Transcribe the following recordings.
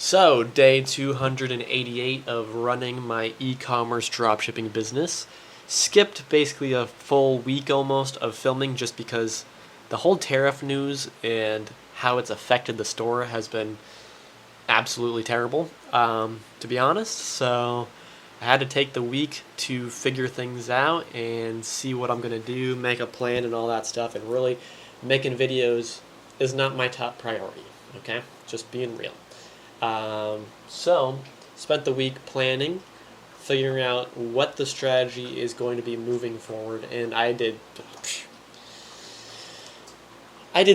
So, day 288 of running my e-commerce dropshipping business. Skipped basically a full week almost of filming just because the whole tariff news and how it's affected the store has been absolutely terrible, to be honest. So, I had to take the week to figure things out and see what I'm going to do, make a plan and all that stuff, and really making videos is not my top priority, okay? Just being real. So, spent the week planning, figuring out what the strategy is going to be moving forward, and I did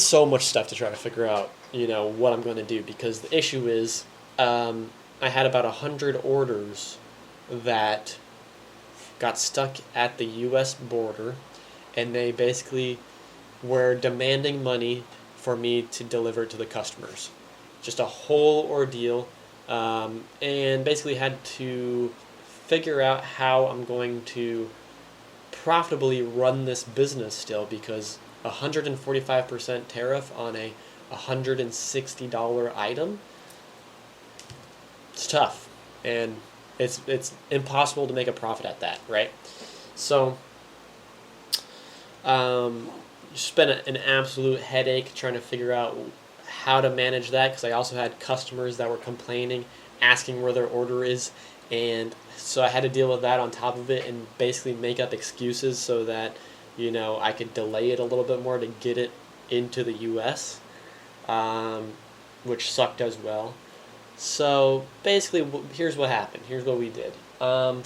so much stuff to try to figure out, what I'm going to do, because the issue is, I had about 100 orders that got stuck at the U.S. border, and they basically were demanding money for me to deliver it to the customers. Just a whole ordeal, and basically had to figure out how I'm going to profitably run this business still, because 145% tariff on a $160 item, it's tough, and it's impossible to make a profit at that, right? So, just been an absolute headache trying to figure out how to manage that, because I also had customers that were complaining, asking where their order is, and so I had to deal with that on top of it and basically make up excuses so that I could delay it a little bit more to get it into the U.S., which sucked as well. So basically, here's what happened. Here's what we did. I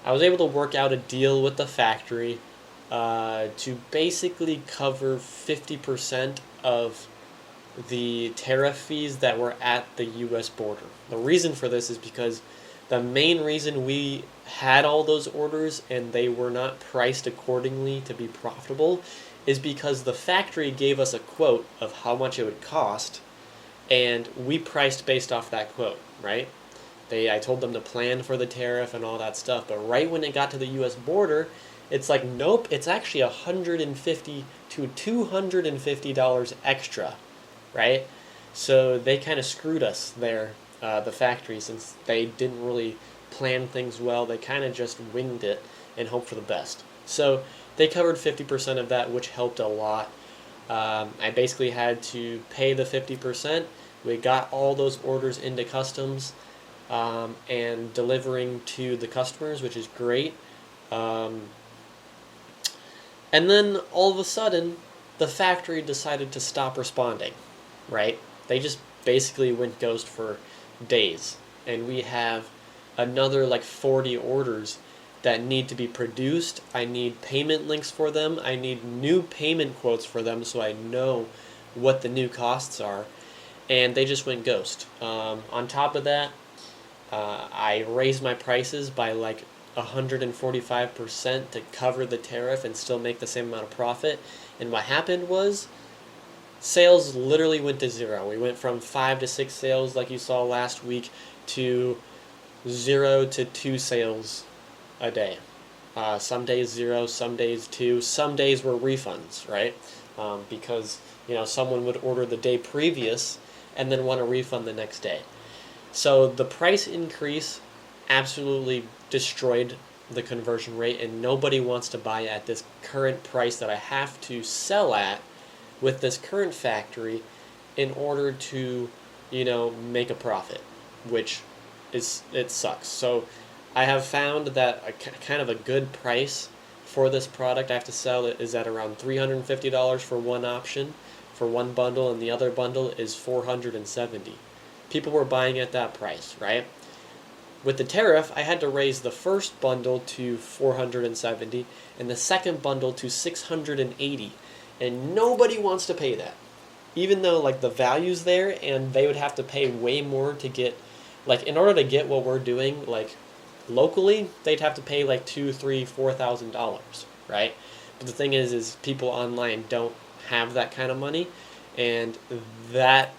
was able to work out a deal with the factory to basically cover 50% of the tariff fees that were at the U.S. border. The reason for this is because the main reason we had all those orders and they were not priced accordingly to be profitable is because the factory gave us a quote of how much it would cost, and we priced based off that quote, right? I told them to plan for the tariff and all that stuff, but right when it got to the U.S. border, it's like, nope, it's actually $150 to $250 extra, right? So they kind of screwed us there, the factory, since they didn't really plan things well. They kind of just winged it and hoped for the best. So they covered 50% of that, which helped a lot. I basically had to pay the 50%. We got all those orders into customs and delivering to the customers, which is great. And then all of a sudden, the factory decided to stop responding, right? They just basically went ghost for days. And we have another like 40 orders that need to be produced. I need payment links for them. I need new payment quotes for them so I know what the new costs are. And they just went ghost. On top of that, I raised my prices by like 145% to cover the tariff and still make the same amount of profit. And what happened was sales literally went to zero. We went from 5 to 6 sales like you saw last week to 0 to 2 sales a day. Some days 0, some days 2, some days were refunds, right? Because someone would order the day previous and then want a refund the next day. So the price increase absolutely destroyed the conversion rate, and nobody wants to buy at this current price that I have to sell at with this current factory in order to, make a profit, which it sucks. So I have found that kind of a good price for this product I have to sell it is at around $350 for one option, for one bundle, and the other bundle is $470. People were buying at that price, right? With the tariff, I had to raise the first bundle to $470 and the second bundle to $680, and nobody wants to pay that. Even though like the value's there, and they would have to pay way more to get, like, in order to get what we're doing, like locally, they'd have to pay like $2,000, $3,000, $4,000, right? But the thing is people online don't have that kind of money, and that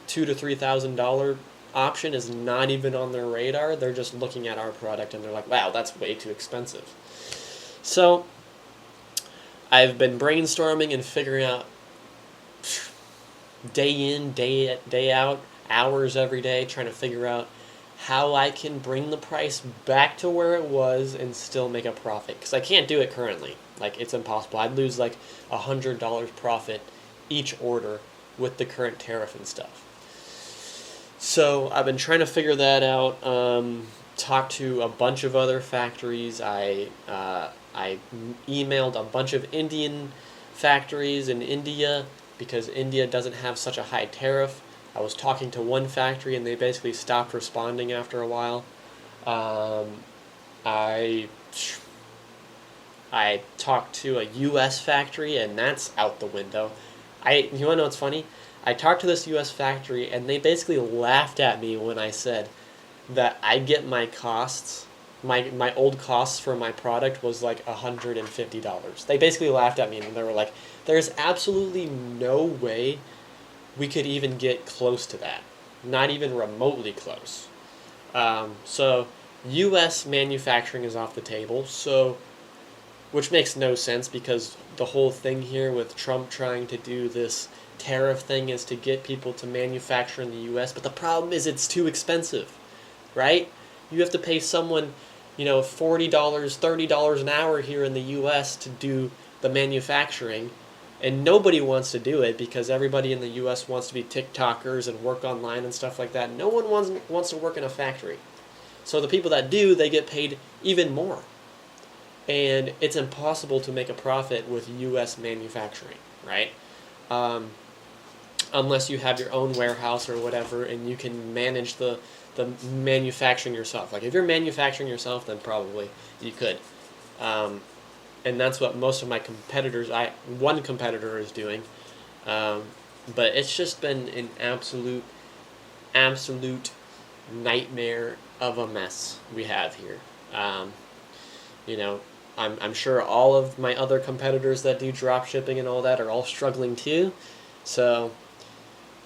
$2,000 to $3,000 option is not even on their radar. They're just looking at our product and they're like, wow, that's way too expensive. So I've been brainstorming and figuring out day in, day out, hours every day trying to figure out how I can bring the price back to where it was and still make a profit. Because I can't do it currently. Like, it's impossible. I'd lose like $100 profit each order with the current tariff and stuff. So I've been trying to figure that out. Talked to a bunch of other factories. I emailed a bunch of Indian factories in India because India doesn't have such a high tariff. I was talking to one factory and they basically stopped responding after a while. I talked to a U.S. factory and that's out the window. You want to know what's funny? I talked to this U.S. factory and they basically laughed at me when I said that I get my costs, my old costs for my product was like $150. They basically laughed at me and they were like, there's absolutely no way we could even get close to that. Not even remotely close. So U.S. manufacturing is off the table, which makes no sense because the whole thing here with Trump trying to do this tariff thing is to get people to manufacture in the U.S., but the problem is it's too expensive, right? You have to pay someone, $40, $30 an hour here in the U.S. to do the manufacturing, and nobody wants to do it because everybody in the U.S. wants to be TikTokers and work online and stuff like that. No one wants to work in a factory. So the people that do, they get paid even more. And it's impossible to make a profit with U.S. manufacturing, right? Unless you have your own warehouse or whatever and you can manage the manufacturing yourself. Like if you're manufacturing yourself, then probably you could. And that's what most of my competitors, one competitor is doing. But it's just been an absolute nightmare of a mess we have here. I'm sure all of my other competitors that do drop shipping and all that are all struggling too. So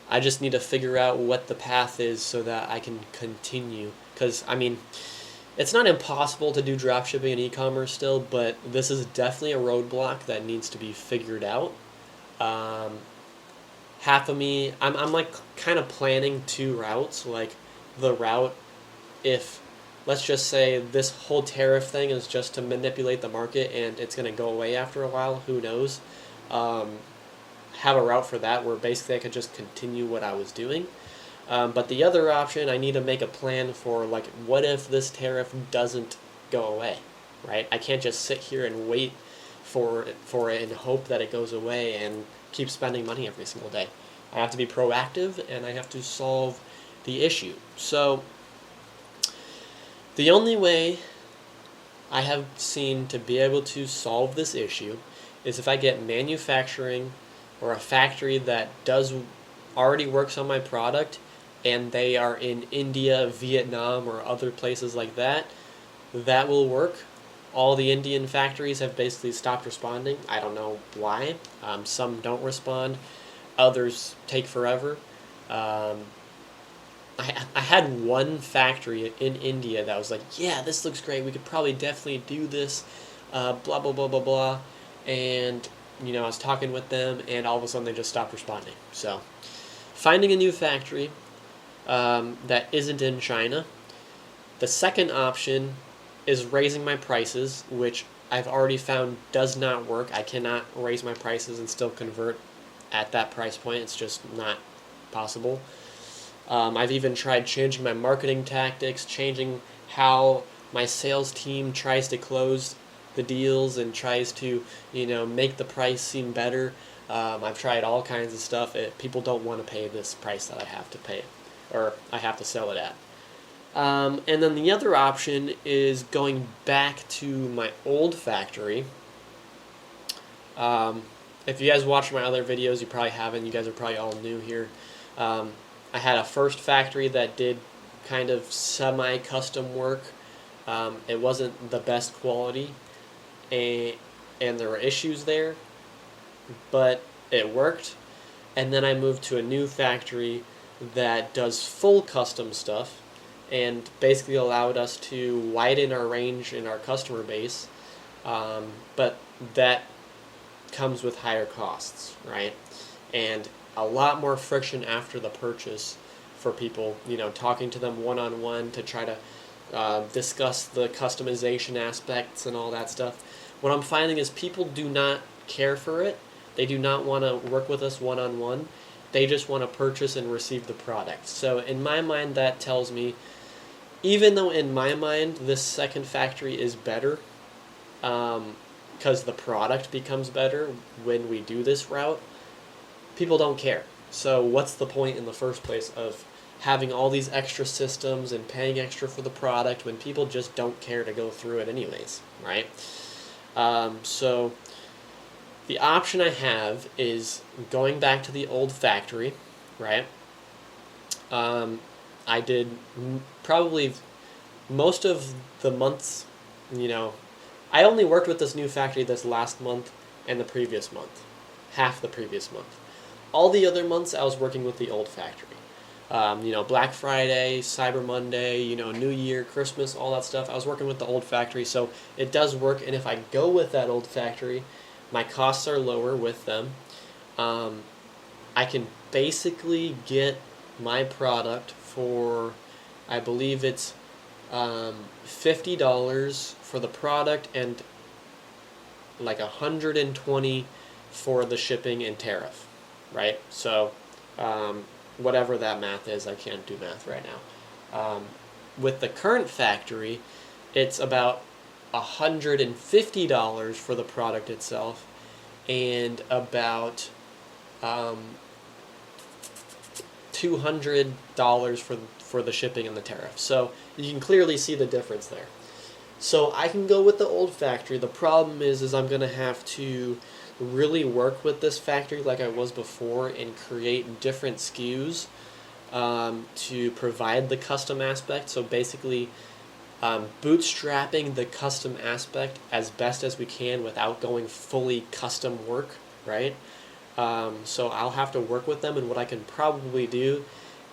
I just need to figure out what the path is so that I can continue. Because, it's not impossible to do drop shipping and e-commerce still, but this is definitely a roadblock that needs to be figured out. Half of me, I'm like kind of planning two routes. Like the route, if let's just say this whole tariff thing is just to manipulate the market and it's going to go away after a while, who knows. Have a route for that where basically I could just continue what I was doing. But the other option, I need to make a plan for, like, what if this tariff doesn't go away, right? I can't just sit here and wait for it and hope that it goes away and keep spending money every single day. I have to be proactive and I have to solve the issue. So the only way I have seen to be able to solve this issue is if I get manufacturing or a factory that already works on my product and they are in India, Vietnam, or other places like that, that will work. All the Indian factories have basically stopped responding. I don't know why. Some don't respond. Others take forever. I had one factory in India that was like, yeah, this looks great. We could probably definitely do this, blah, blah, blah, blah, blah. And, I was talking with them, and all of a sudden they just stopped responding. So finding a new factory that isn't in China. The second option is raising my prices, which I've already found does not work. I cannot raise my prices and still convert at that price point. It's just not possible. I've even tried changing my marketing tactics, changing how my sales team tries to close the deals and tries to, make the price seem better. I've tried all kinds of stuff. People don't want to pay this price that I have to pay, or I have to sell it at. And then the other option is going back to my old factory. If you guys watch my other videos, you probably haven't. You guys are probably all new here. I had a first factory that did kind of semi-custom work. It wasn't the best quality, and there were issues there, but it worked. And then I moved to a new factory that does full custom stuff and basically allowed us to widen our range in our customer base, but that comes with higher costs, right? And a lot more friction after the purchase for people, talking to them one-on-one to try to discuss the customization aspects and all that stuff. What I'm finding is people do not care for it. They do not want to work with us one-on-one. They just want to purchase and receive the product. So in my mind, that tells me, even though in my mind this second factory is better, because the product becomes better when we do this route, people don't care. So what's the point in the first place of having all these extra systems and paying extra for the product when people just don't care to go through it anyways, right? So the option I have is going back to the old factory, right? I did probably most of the months, I only worked with this new factory this last month and the previous month, half the previous month. All the other months I was working with the old factory. Black Friday, Cyber Monday, New Year, Christmas, all that stuff. I was working with the old factory, so it does work. And if I go with that old factory, my costs are lower with them. I can basically get my product for, I believe it's $50 for the product and like $120 for the shipping and tariff, right? So whatever that math is, I can't do math right now. With the current factory, it's about $150 for the product itself and about $200 for the shipping and the tariff. So you can clearly see the difference there. So I can go with the old factory. The problem is I'm going to have to really work with this factory like I was before and create different SKUs to provide the custom aspect. So basically bootstrapping the custom aspect as best as we can without going fully custom work, right? So I'll have to work with them, and what I can probably do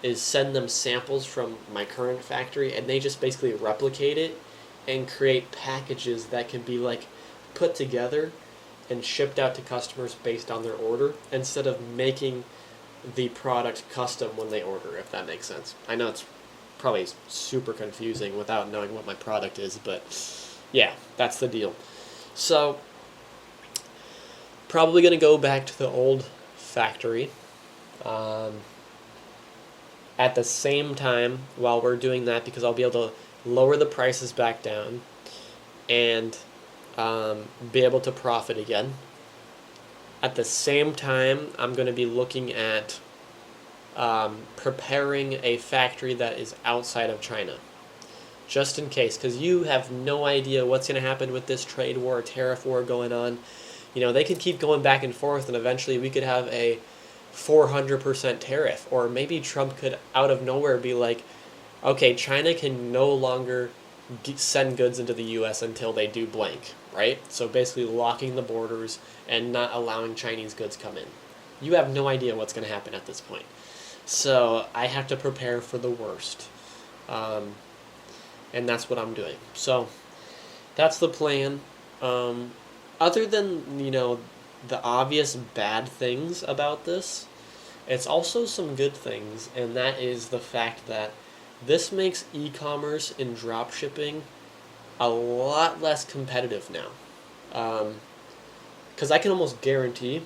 is send them samples from my current factory, and they just basically replicate it and create packages that can be like put together and shipped out to customers based on their order instead of making the product custom when they order, if that makes sense. I know it's probably super confusing without knowing what my product is, but yeah, that's the deal. So probably going to go back to the old factory. At the same time, while we're doing that, because I'll be able to lower the prices back down and be able to profit again. At the same time, I'm going to be looking at preparing a factory that is outside of China, just in case, because you have no idea what's going to happen with this trade war, tariff war going on. They could keep going back and forth, and eventually we could have a 400% tariff, or maybe Trump could out of nowhere be like, okay, China can no longer send goods into the U.S. until they do blank, right? So basically locking the borders and not allowing Chinese goods come in. You have no idea what's going to happen at this point. So I have to prepare for the worst. And that's what I'm doing. So that's the plan. Other than, the obvious bad things about this, it's also some good things, and that is the fact that this makes e-commerce and drop shipping a lot less competitive now. Because I can almost guarantee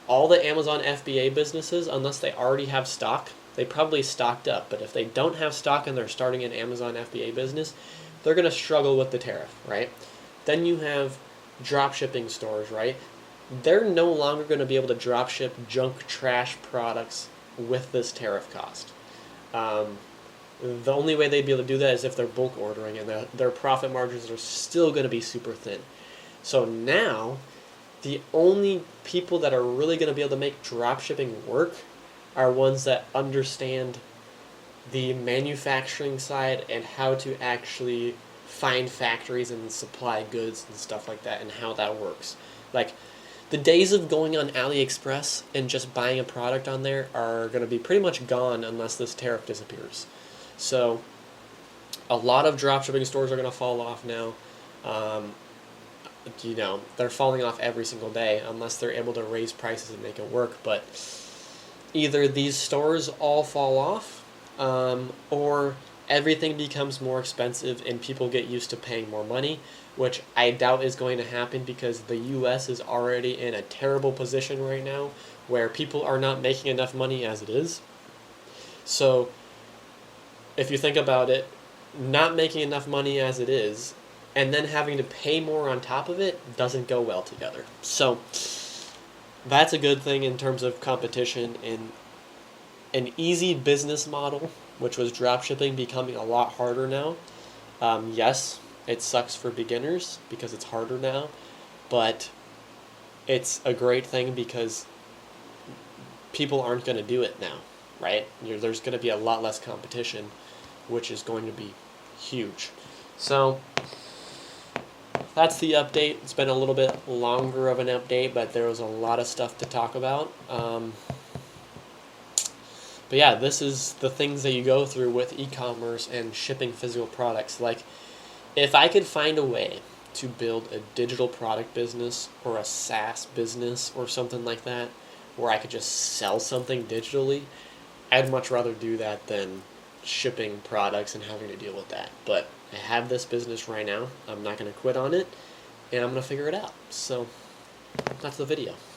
all the Amazon FBA businesses, unless they already have stock, they probably stocked up, but if they don't have stock and they're starting an Amazon FBA business, they're going to struggle with the tariff, right? Then you have drop shipping stores, right? They're no longer going to be able to drop ship junk trash products with this tariff cost. The only way they'd be able to do that is if they're bulk ordering, and their profit margins are still going to be super thin. So now, the only people that are really going to be able to make drop shipping work are ones that understand the manufacturing side and how to actually find factories and supply goods and stuff like that, and how that works. Like, the days of going on AliExpress and just buying a product on there are going to be pretty much gone unless this tariff disappears. So a lot of dropshipping stores are going to fall off now. They're falling off every single day unless they're able to raise prices and make it work. But either these stores all fall off, or everything becomes more expensive and people get used to paying more money, which I doubt is going to happen because the US is already in a terrible position right now where people are not making enough money as it is. So if you think about it, not making enough money as it is and then having to pay more on top of it doesn't go well together. So that's a good thing in terms of competition and an easy business model, which was dropshipping, becoming a lot harder now. Yes, it sucks for beginners because it's harder now, but it's a great thing because people aren't going to do it now, right? There's going to be a lot less competition, which is going to be huge. So that's the update. It's been a little bit longer of an update, but there was a lot of stuff to talk about. But yeah, this is the things that you go through with e-commerce and shipping physical products. Like, if I could find a way to build a digital product business or a SaaS business or something like that, where I could just sell something digitally, I'd much rather do that than shipping products and having to deal with that. But I have this business right now. I'm not going to quit on it, and I'm going to figure it out. So that's the video.